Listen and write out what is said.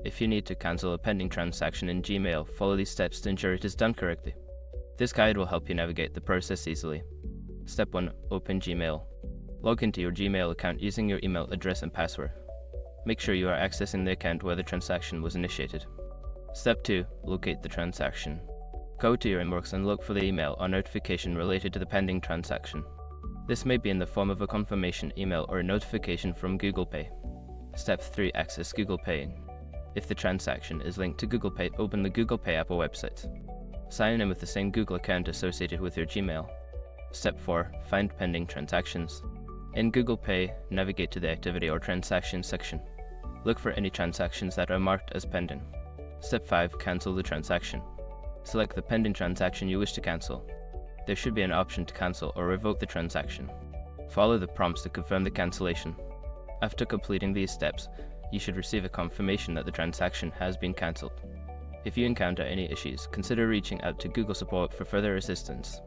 If you need to cancel a pending transaction in Gmail, follow these steps to ensure it is done correctly. This guide will help you navigate the process easily. Step 1. Open Gmail. Log into your Gmail account using your email address and password. Make sure you are accessing the account where the transaction was initiated. Step 2. Locate the transaction. Go to your inbox and look for the email or notification related to the pending transaction. This may be in the form of a confirmation email or a notification from Google Pay. Step 3. Access Google Pay. If the transaction is linked to Google Pay, open the Google Pay app or website. Sign in with the same Google account associated with your Gmail. Step 4. Find pending transactions. In Google Pay, navigate to the Activity or Transaction section. Look for any transactions that are marked as pending. Step 5. Cancel the transaction. Select the pending transaction you wish to cancel. There should be an option to cancel or revoke the transaction. Follow the prompts to confirm the cancellation. After completing these steps, you should receive a confirmation that the transaction has been cancelled. If you encounter any issues, consider reaching out to Google Support for further assistance.